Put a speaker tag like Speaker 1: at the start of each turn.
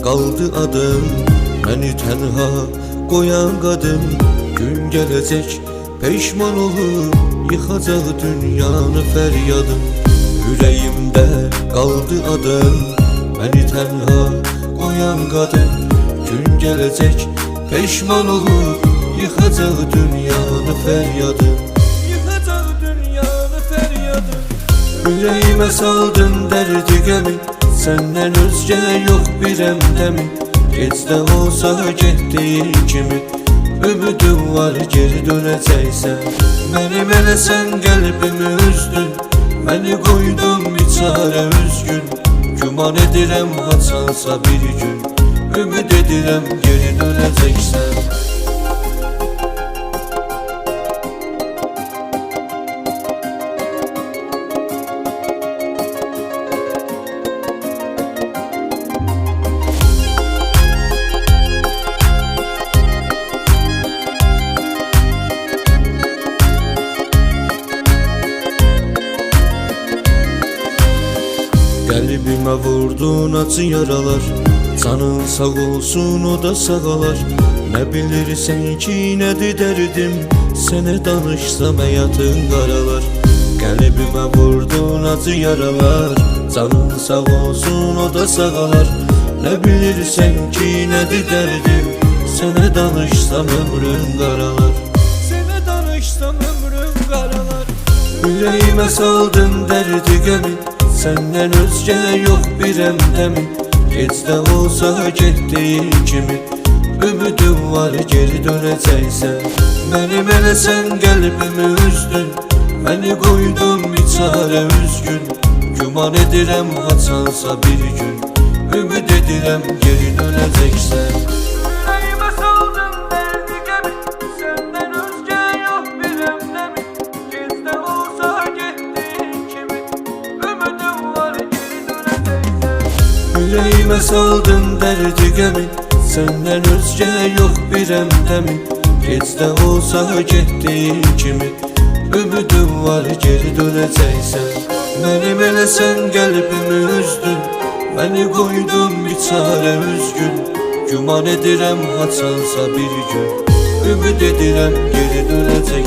Speaker 1: qaldı adım, məni tənha qoyan qadın. Gün gələcək peşman olub yıxacaq dünyanı fəryadım. Ürəyimdə qaldı adım, məni tənha qoyan qadın. Gün gələcək peşman olub yıxacaq dünyanı fəryadım. Yıxacaq dünyanı fəryadım. Ürəyimə saldın dərdi qəmi, səndən özgə yox bir əmdəmi. Gecdə olsa getdiyin kimi ümidim var geri dönəcəksən. Mənim eləsən qəlbimi üzdün, məni qoydun biçarə üzgün. Güman edirəm haçansa bir gün, ümid edirəm geri dönəcəksən. Qəlbimə vurdun acı yaralar, canın sağ olsun o da sağalar. Nə bilirsən ki nədir dərdim, sənə danışsam həyatın qaralar. Qəlbimə vurdun acı yaralar, canın sağ olsun o da sağalar. Nə bilirsən ki nədir dərdim, sənə danışsam ömrün qaralar. Sənə danışsam ömrün qaralar. Ürəyimə saldın dərdi qəmi, səndən özgə yox bir əmdəmi. Gecdə olsa getdiyin kimi ümidim var geri dönəcəksən. Mənim eləsən qəlbimi üzdün, məni qoydun biçarə üzgün. Güman edirəm haçansa bir gün, ümid edirəm geri dönəcəksən. Ürəyimə saldın dərdi qəmi, səndən özgə yox bir əmdəmi. Gecdə olsa getdiyin kimi ümidim var geri dönəcəksən. Ürəyimə saldın dərdi qəmi, səndən özgə yox bir əmdəmi. Gecdə olsa getdiyin kimi ümidim var geri dönəcəksən. Mənim eləsən qəlbimi üzdün, məni qoydun biçarə üzgün. Güman edirəm haçansa bir gün, ümid edirəm geri dönəcəksən.